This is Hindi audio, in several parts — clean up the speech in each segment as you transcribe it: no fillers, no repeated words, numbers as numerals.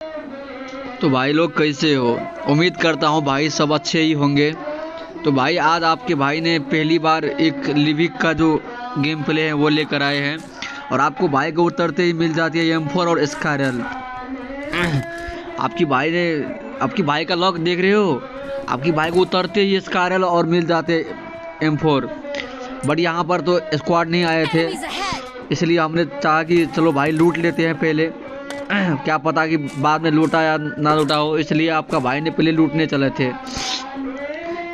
तो भाई लोग कैसे हो? उम्मीद करता हूँ भाई सब अच्छे ही होंगे। तो भाई आज आपके भाई ने पहली बार एक लिविक का जो गेम प्ले है वो लेकर आए हैं और आपको भाई को उतरते ही मिल जाती है M4 और स्काइरल। आपकी भाई का लॉक देख रहे हो? आपकी भाई को उतरते ही स्काइरल और मिल जाते M4। बट यहाँ पर तो स्क्वाड नहीं आए थे, इसलिए हमने चाहा कि चलो भाई लूट लेते हैं पहले। क्या पता कि बाद में लूटा या ना लूटा हो, इसलिए आपका भाई ने पहले लूटने चले थे।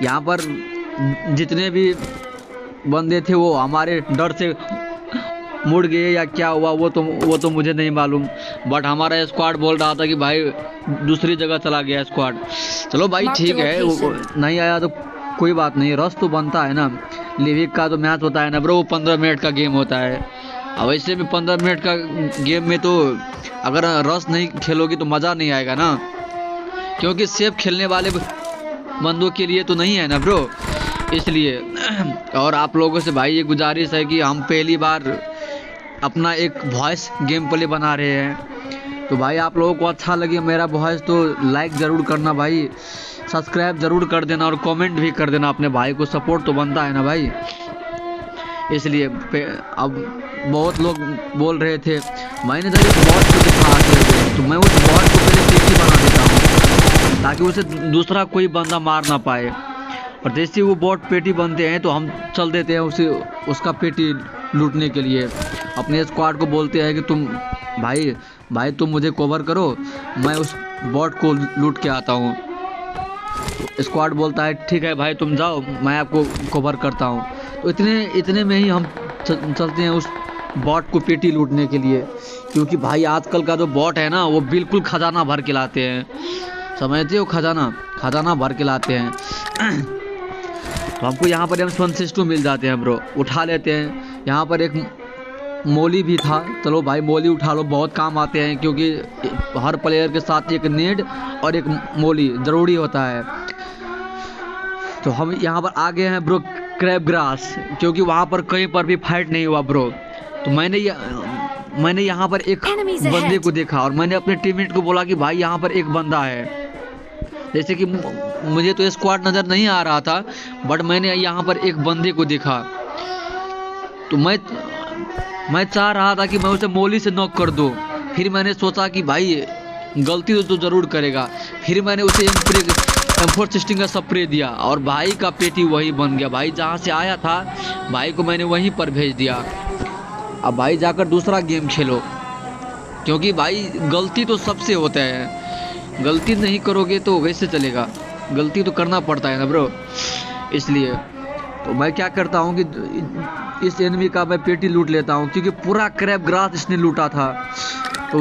यहाँ पर जितने भी बंदे थे वो हमारे डर से मुड़ गए या क्या हुआ वो तो मुझे नहीं मालूम। बट हमारा स्क्वाड बोल रहा था कि भाई दूसरी जगह चला गया स्क्वाड। चलो भाई ठीक है, वो नहीं आया तो कोई बात नहीं, रस तो बनता है ना। लिविक का तो मैच होता है ना ब्रो, 15 मिनट का गेम होता है। अब वैसे भी 15 मिनट का गेम में तो अगर रस नहीं खेलोगे तो मज़ा नहीं आएगा ना, क्योंकि सेफ खेलने वाले बंदों के लिए तो नहीं है ना ब्रो, इसलिए। और आप लोगों से भाई ये गुजारिश है कि हम पहली बार अपना एक वॉइस गेम प्ले बना रहे हैं। तो भाई आप लोगों को अच्छा लगे मेरा वॉइस तो लाइक ज़रूर करना भाई, सब्सक्राइब ज़रूर कर देना और कमेंट भी कर देना। अपने भाई को सपोर्ट तो बनता है ना भाई, इसलिए। अब बहुत लोग बोल रहे थे मैंने जब एक बॉट को दिखा के, तो मैं उस बॉट को पहले पेटी बना देता हूँ ताकि उसे दूसरा कोई बंदा मार ना पाए। और जैसे वो बॉट पेटी बनते हैं तो हम चल देते हैं उसका पेटी लूटने के लिए। अपने स्क्वाड को बोलते हैं कि तुम भाई तुम मुझे कवर करो, मैं उस बॉट को लूट के आता हूँ। स्क्वाड बोलता है ठीक है भाई तुम जाओ, मैं आपको कवर करता हूँ। तो इतने में ही हम चलते हैं उस बॉट को पेटी लूटने के लिए, क्योंकि भाई आजकल का जो बॉट है ना वो बिल्कुल खजाना भर के लाते हैं, समझते हो? खजाना भर के लाते हैं। तो हमको यहाँ पर M162 मिल जाते हैं ब्रो, उठा लेते हैं। यहाँ पर एक मोली भी था, चलो भाई मोली उठा लो, बहुत काम आते हैं, क्योंकि हर प्लेयर के साथ एक नेड और एक मोली ज़रूरी होता है। तो हम यहाँ पर आ गए हैं ब्रो क्रैब ग्रास, क्योंकि वहाँ पर कहीं पर भी फाइट नहीं हुआ ब्रो। तो मैंने यहाँ पर एक बंदे को देखा और मैंने अपने टीममेट को बोला कि भाई यहाँ पर एक बंदा है। जैसे कि मुझे तो स्क्वाड नज़र नहीं आ रहा था, बट मैंने यहाँ पर एक बंदे को देखा। तो मैं चाह रहा था कि मैं उसे मोली से नॉक कर दूं। फिर मैंने सोचा कि भाई गलती तो ज़रूर करेगा, फिर मैंने उसे M416 का स्प्रे दिया और भाई का पेटी वही बन गया। भाई जहाँ से आया था भाई को मैंने वहीं पर भेज दिया। अब भाई जाकर दूसरा गेम खेलो, क्योंकि भाई गलती तो सबसे होता है, गलती नहीं करोगे तो वैसे चलेगा, गलती तो करना पड़ता है ना ब्रो, इसलिए। तो मैं क्या करता हूँ कि इस एनिमी का मैं पेटी लूट लेता हूँ, क्योंकि पूरा क्रैब ग्रास इसने लूटा था। तो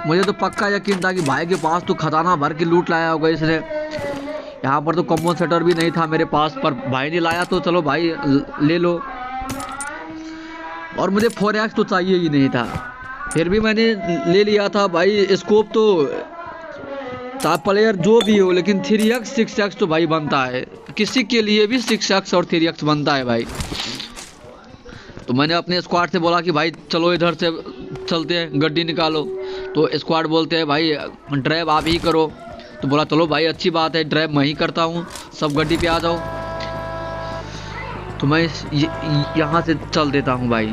मुझे तो पक्का यकीन था कि भाई के पास तो खजाना भर के लूट लाया होगा इसने। यहाँ पर तो कॉम्पोसेटर भी नहीं था मेरे पास, पर भाई ने लाया तो चलो भाई ले लो। और मुझे 4x तो चाहिए ही नहीं था, फिर भी मैंने ले लिया था भाई। स्कोप तो टॉप प्लेयर जो भी हो, लेकिन 3x 6x तो भाई बनता है, किसी के लिए भी 6x और 3x बनता है भाई। तो मैंने अपने स्क्वाड से बोला कि भाई चलो इधर से चलते हैं, गड्डी निकालो। तो स्क्वाड बोलते हैं भाई ड्राइव आप ही करो। तो बोला चलो भाई अच्छी बात है, ड्राइव मैं ही करता हूँ, सब गड्डी पे आ जाओ। तो मैं यहाँ से चल देता हूँ भाई।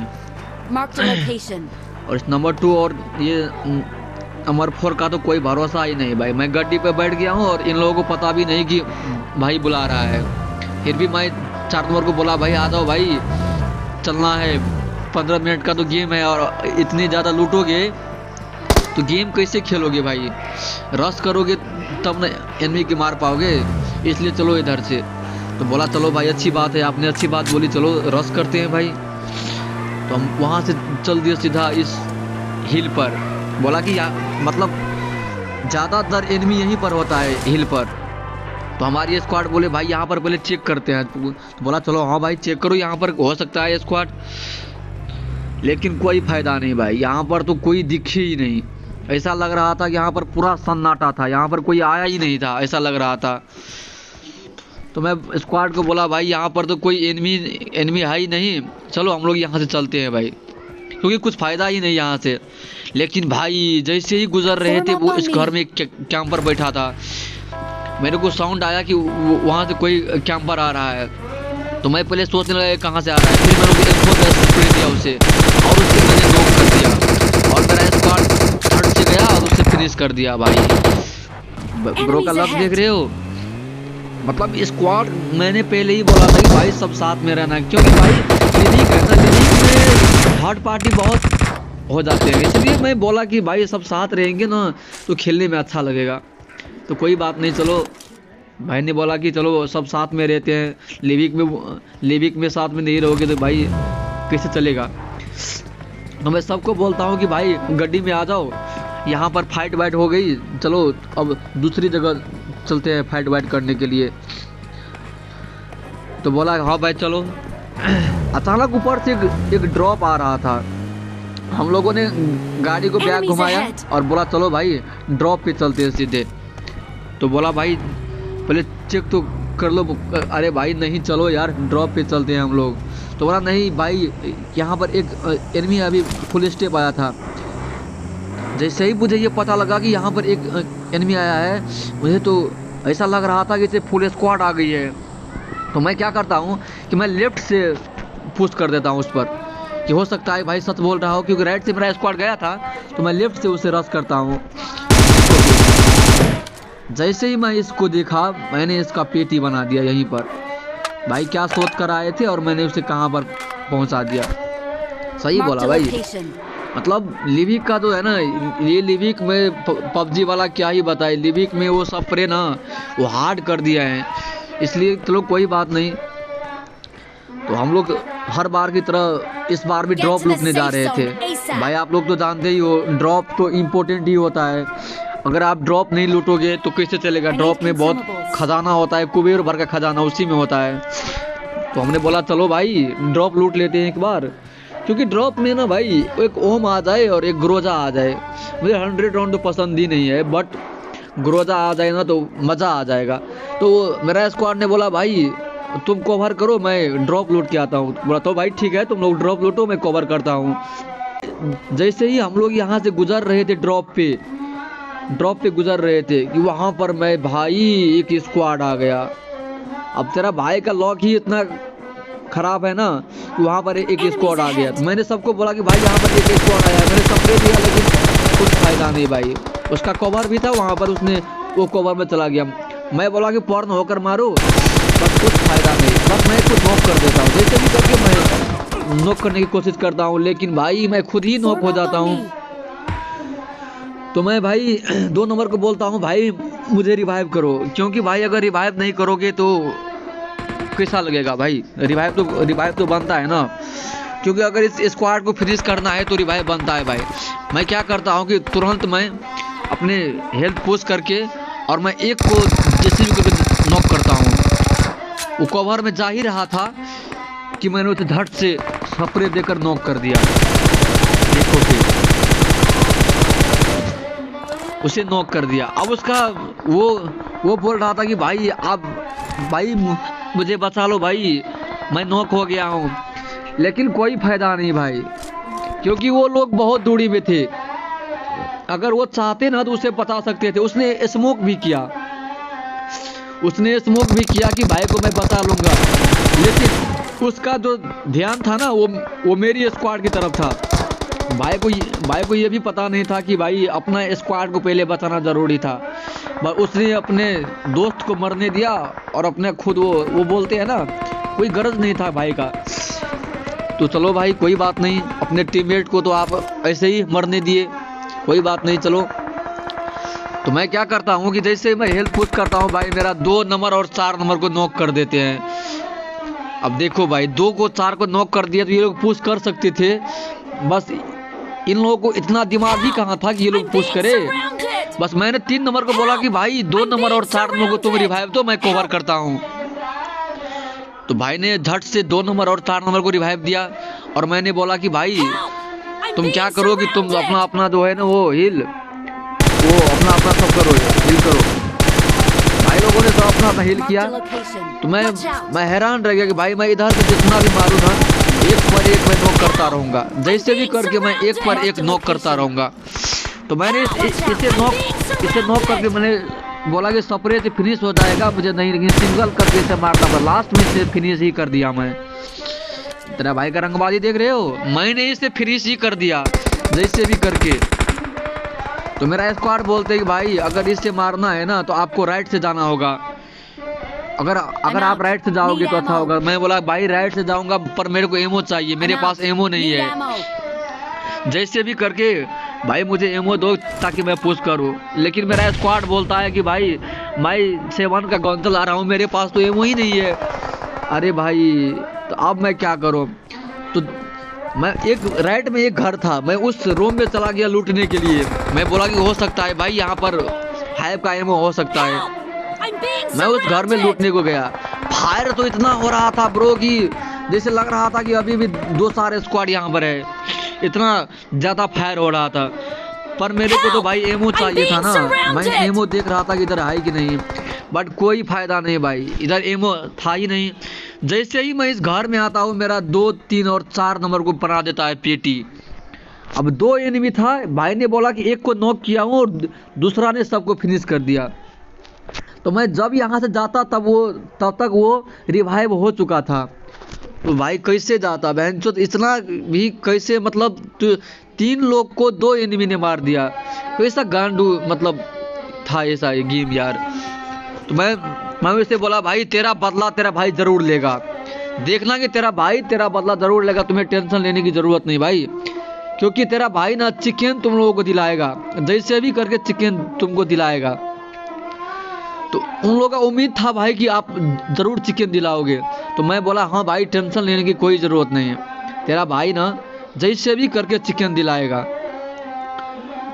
और इस नंबर 2 और ये नंबर 4 का तो कोई भरोसा ही नहीं भाई। मैं गड्डी पे बैठ गया हूँ और इन लोगों को पता भी नहीं कि भाई बुला रहा है। फिर भी मैं 4 नंबर को बोला भाई आ जाओ भाई, चलना है, 15 मिनट का तो गेम है और इतनी ज़्यादा लूटोगे तो गेम कैसे खेलोगे भाई? रश करोगे तब ना एनिमी के मार पाओगे, इसलिए चलो इधर से। तो बोला चलो भाई अच्छी बात है, आपने अच्छी बात बोली, चलो रश करते हैं भाई। तो हम वहाँ से चल दिए सीधा इस हिल पर। बोला कि मतलब ज़्यादातर एनिमी यहीं पर होता है हिल पर। तो हमारी स्क्वाड बोले भाई यहाँ पर पहले चेक करते हैं। तो बोला चलो हाँ भाई चेक करो, यहाँ पर हो सकता है स्क्वाड। लेकिन कोई फ़ायदा नहीं भाई, यहाँ पर तो कोई दिखे ही नहीं। ऐसा लग रहा था कि यहाँ पर पूरा सन्नाटा था, यहाँ पर कोई आया ही नहीं था, ऐसा लग रहा था। तो मैं स्क्वाड को बोला भाई यहाँ पर तो कोई एनिमी है ही नहीं, चलो हम लोग यहाँ से चलते हैं भाई। क्योंकि कुछ फ़ायदा ही नहीं यहाँ से। लेकिन भाई जैसे ही गुजर रहे थे वो इस घर में एक कैंपर बैठा था, मेरे को साउंड आया कि वहाँ से कोई कैंपर आ रहा है। तो मैं पहले सोचने लगा कहाँ से आ रहा है, फिर मैंने M4 का स्प्रे दिया उसे और उससे मैंने नॉक कर दिया और मेरा स्क्वाड थर्ड से गया और उससे फिनिश कर दिया। भाई ब्रो का लक देख रहे हो, मतलब स्क्वाड मैंने पहले ही बोला था कि भाई सब साथ में रहना, क्योंकि भाई लिविक है ना, लिविक में थर्ड पार्टी बहुत हो जाते हैं, इसलिए मैं बोला कि भाई सब साथ रहेंगे ना तो खेलने में अच्छा लगेगा। तो कोई बात नहीं, चलो भाई ने बोला कि चलो सब साथ में रहते हैं, लिविक में साथ में नहीं रहोगे तो भाई कैसे चलेगा। तो मैं सबको बोलता हूँ कि भाई गड्डी में आ जाओ, यहाँ पर फाइट वाइट हो गई, चलो अब दूसरी जगह चलते हैं फाइट वाइट करने के लिए। तो बोला हाँ भाई चलो। अचानक ऊपर से एक ड्रॉप आ रहा था, हम लोगों ने गाड़ी को बैक घुमाया और बोला चलो भाई ड्रॉप पे चलते हैं सीधे। तो बोला भाई पहले चेक तो कर लो, अरे भाई नहीं चलो यार ड्रॉप पे चलते हैं हम लोग। तो बोला नहीं भाई यहाँ पर एक एनिमी अभी फुल स्टेप आया था। जैसे ही मुझे ये पता लगा कि यहाँ पर एक एनिमी आया है, मुझे तो ऐसा लग रहा था कि जैसे फुल स्क्वाड आ गई है। तो मैं क्या करता हूँ कि मैं लेफ्ट से पुश कर देता हूँ उस पर, कि हो सकता है भाई सच बोल रहा हो, क्योंकि राइट से मेरा स्क्वाड गया था तो मैं लेफ्ट से उसे रश करता हूँ। जैसे ही मैं इसको देखा मैंने इसका पेटी बना दिया यहीं पर। भाई क्या सोच कर आए थे और मैंने उसे कहाँ पर पहुँचा दिया। सही बोला भाई, मतलब लिविक का तो है ना, ये लिविक में पबजी वाला क्या ही बताए, लिविक में वो सब प्रे ना वो हार्ड कर दिया है, इसलिए चलो कोई बात नहीं। तो हम लोग हर बार की तरह इस बार भी ड्रॉप लूटने जा रहे थे। भाई आप लोग तो जानते ही हो ड्रॉप तो इम्पोर्टेंट ही होता है, अगर आप ड्रॉप नहीं लूटोगे तो कैसे चलेगा। ड्रॉप में बहुत खजाना होता है, कुबेर भर का खजाना उसी में होता है। तो हमने बोला चलो भाई ड्रॉप लूट लेते हैं एक बार, क्योंकि ड्रॉप में ना भाई एक ओम आ जाए और एक ग्रोजा आ जाए। मुझे 100 राउंड तो पसंद ही नहीं है, बट ग्रोजा आ जाए ना तो मज़ा आ जाएगा। तो मेरा स्क्वाड ने बोला भाई तुम कवर करो मैं ड्रॉप लूट के आता हूँ। बोला तो भाई ठीक है तुम लोग ड्रॉप लूटो मैं कवर करता हूँ। जैसे ही हम लोग यहाँ से गुजर रहे थे ड्रॉप पे गुजर रहे थे कि वहाँ पर मैं भाई एक स्क्वाड आ गया। अब तेरा भाई का लॉक ही इतना खराब है ना कि वहाँ पर एक स्क्वाड आ गया। तो मैंने सबको बोला कि भाई यहाँ पर एक स्क्वाड आया, मैंने स्प्रे दिया लेकिन कुछ फायदा नहीं भाई। उसका कवर भी था वहाँ पर, उसने वो कवर में चला गया। मैं बोला कि पॉर्न होकर मारो, बस कुछ फायदा नहीं, बस मैं कुछ नॉक कर देता हूँ, जैसे भी करके मैं नॉक करने की कोशिश करता हूँ, लेकिन भाई मैं खुद ही नॉक हो जाता हूँ। तो मैं भाई 2 नंबर को बोलता हूँ भाई मुझे रिवाइव करो, क्योंकि भाई अगर रिवाइव नहीं करोगे तो कैसा लगेगा भाई। रिवाइव तो बनता है ना, क्योंकि अगर इस स्क्वाड को फिनिश करना है तो रिवाइव बनता है भाई। मैं क्या करता हूँ कि तुरंत मैं अपने हेल्थ पुश करके और मैं एक को जैसे भी नॉक करता हूँ। वो कवर में जा ही रहा था कि मैंने उसे धड़ से स्प्रे देकर नॉक कर दिया। देखो फिर उसे नॉक कर दिया। अब उसका वो बोल रहा था कि भाई आप भाई मुझे बचा लो भाई, मैं नॉक हो गया हूँ। लेकिन कोई फायदा नहीं भाई, क्योंकि वो लोग बहुत दूरी में थे। अगर वो चाहते ना तो उसे बचा सकते थे। उसने स्मोक भी किया कि भाई को मैं बचा लूँगा, लेकिन उसका जो ध्यान था ना वो मेरी स्क्वाड की तरफ था। भाई को ये भी पता नहीं था कि भाई अपना स्क्वाड को पहले बचाना ज़रूरी था, बस उसने अपने दोस्त को मरने दिया और अपने खुद वो बोलते हैं ना, कोई गरज नहीं था भाई का। तो चलो भाई कोई बात नहीं, अपने टीममेट को तो आप ऐसे ही मरने दिए, कोई बात नहीं। चलो तो मैं क्या करता हूँ कि जैसे मैं हेल्थ पुश करता हूँ भाई मेरा 2 नंबर और 4 नंबर को नॉक कर देते हैं। अब देखो भाई 2 को 4 को नॉक कर दिया तो ये लोग पुश कर सकते थे, बस इन लोगों को इतना दिमाग ही कहाँ था कि ये लोग पुश करे। बस मैंने 3 नंबर को बोला कि भाई 2 नंबर और 4 नंबर को तुम रिवाइव दो, मैं कवर करता हूँ। तो भाई ने झट से 2 नंबर और 4 नंबर को रिवाइव दिया और मैंने बोला कि भाई तुम क्या करो कि तुम अपना जो है ना वो अपना सब करो, हिल करो। भाई लोगों ने तो अपना हिल किया। तो मैं हैरान रह गया कि भाई मैं इधर से जितना भी मारूँ ना एक पर एक मैं नॉक करता रहूँगा, जैसे भी करके मैं एक पर एक नॉक करता रहूँगा। तो मैंने इसे नॉक करके मैंने बोला कि स्प्रे से फिनिश हो जाएगा मुझे नहीं, लेकिन सिंगल करके इसे मारना पड़ा। लास्ट में इसे फिनिश ही कर दिया मैं। तेरा भाई का रंगबाजी देख रहे हो, मैंने इसे फिनिश ही कर दिया जैसे भी करके। तो मेरा स्क्वाड बोलते कि भाई अगर इससे मारना है ना तो आपको राइट से जाना होगा, अगर आप राइट से जाओगे तो अच्छा होगा। मैं बोला भाई राइट से जाऊंगा पर मेरे को एमो चाहिए, मेरे पास एमो नहीं है। जैसे भी करके भाई मुझे एमो दो ताकि मैं पुश करूं, लेकिन मेरा स्क्वाड बोलता है कि भाई मैं 7 का गन चला रहा हूं, मेरे पास तो एमो ही नहीं है। अरे भाई तो अब मैं क्या करूं? तो मैं एक राइट में एक घर था, मैं उस रूम में चला गया लूटने के लिए। मैं बोला कि हो सकता है भाई यहाँ पर हाइव का एमो हो सकता है। मैं उस घर में लूटने को गया। फायर तो इतना हो रहा था ब्रो कि जैसे लग रहा था कि अभी भी 2 सारे स्क्वाड यहाँ पर है, इतना ज़्यादा फायर हो रहा था। पर मेरे को तो भाई एमो चाहिए था ना, मैं एमो देख रहा था कि इधर है कि नहीं, बट कोई फायदा नहीं भाई, इधर एमो था ही नहीं। जैसे ही मैं इस घर में आता हूँ मेरा 2, 3 और 4 नंबर को बना देता है पेटी। अब 2 एनिमी था, भाई ने बोला कि एक को नॉक किया हूँ और दूसरा ने सबको फिनिश कर दिया। तो मैं जब यहाँ से जाता तब तक वो रिवाइव हो चुका था। तो भाई कैसे जाता बहनचोद, इतना भी कैसे, मतलब 3 लोग को 2 एनिमी ने मार दिया। कैसा गांडू मतलब था ऐसा ये गेम यार। तो मैं उससे बोला भाई तेरा बदला तेरा भाई जरूर लेगा, देखना कि तेरा भाई तेरा बदला जरूर लेगा, तुम्हें टेंशन लेने की जरूरत नहीं भाई, क्योंकि तेरा भाई ना चिकन तुम लोगों को दिलाएगा, जैसे भी करके चिकन तुमको दिलाएगा। तो उन लोगों का उम्मीद था भाई कि आप जरूर चिकन दिलाओगे। तो मैं बोला हाँ भाई टेंशन लेने की कोई ज़रूरत नहीं है, तेरा भाई ना जैसे भी करके चिकन दिलाएगा।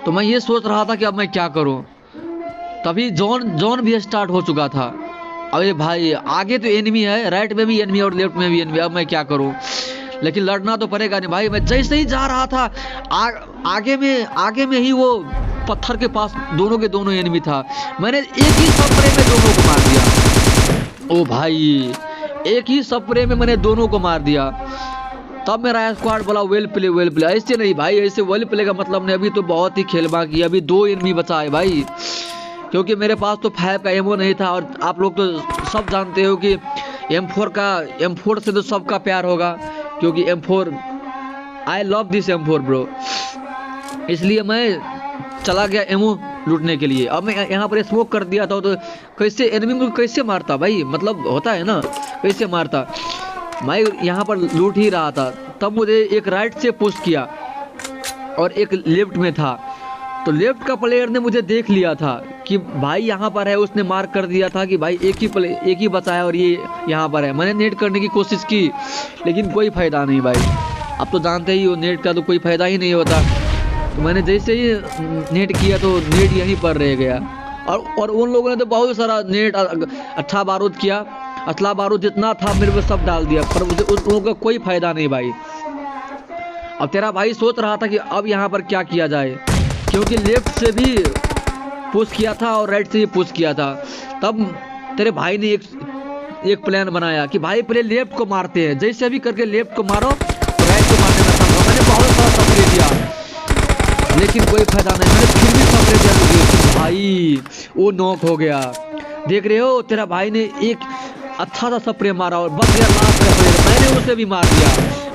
तो मैं ये सोच रहा था कि अब मैं क्या करूं, तभी जोन भी स्टार्ट हो चुका था। अरे भाई आगे तो एनिमी है, राइट में भी एनिमी और लेफ्ट में भी एनिमी, अब मैं क्या करूं? लेकिन लड़ना तो पड़ेगा नहीं भाई। मैं जैसे ही जा रहा था आगे में ही वो पत्थर के पास दोनों के दोनों एनिमी था, मैंने एक ही स्प्रे में दोनों को मार दिया। ओ भाई एक ही स्प्रे में मैंने दोनों को मार दिया। तब मेरा स्क्वाड बोला वेल प्ले। ऐसे नहीं भाई, ऐसे वेल प्ले का मतलब नहीं, अभी तो बहुत ही खेल बाकी, अभी 2 एनिमी बचा है भाई, क्योंकि मेरे पास तो 5 का एमओ नहीं था। और आप लोग तो सब जानते हो कि M4 से तो सबका प्यार होगा, क्योंकि M4 I love this M4 bro. इसलिए मैं चला गया एमओ लूटने के लिए। अब मैं यहाँ पर स्मोक कर दिया था, तो कैसे एनिमी मुझे कैसे मारता भाई, मतलब होता है ना कैसे मारता। मैं यहाँ पर लूट ही रहा था, तब मुझे एक राइट से पुश किया और एक लेफ्ट में था। तो लेफ्ट का प्लेयर ने मुझे देख लिया था कि भाई यहाँ पर है, उसने मार्क कर दिया था कि भाई एक ही बचा है और ये यहाँ पर है। मैंने नेट करने की कोशिश की लेकिन कोई फ़ायदा नहीं भाई, अब तो जानते ही हो नेट का तो कोई फ़ायदा ही नहीं होता। तो मैंने जैसे ही नेट किया तो नेट यहीं पर रह गया। और उन लोगों ने तो बहुत सारा नेट अच्छा बारूद किया, असला बारूद जितना था मेरे को सब डाल दिया, पर मुझे उन लोगों का कोई फ़ायदा नहीं भाई। अब तेरा भाई सोच रहा था कि अब यहाँ पर क्या किया जाए, क्योंकि लेफ्ट से भी पुश किया था और राइट से भी पुश किया था। तब तेरे भाई ने एक प्लान बनाया कि भाई पहले लेफ्ट को मारते हैं, जैसे भी करके लेफ्ट को मारो तो राइट को मारने का काम। मैंने बहुत सारा सप्रे दिया लेकिन कोई फायदा नहीं, मैंने फिर भी सप्रे दिया, भाई वो नॉक हो गया। देख रहे हो तेरा भाई ने एक अच्छा सा सप्रे मारा और बस गया लास्ट सप्रे, मैंने उसे भी मार दिया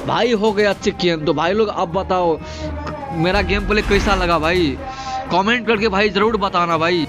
भाई, हो गया चिकन। तो भाई लोग अब बताओ मेरा गेम प्ले कैसा लगा भाई, कमेंट करके भाई ज़रूर बताना भाई।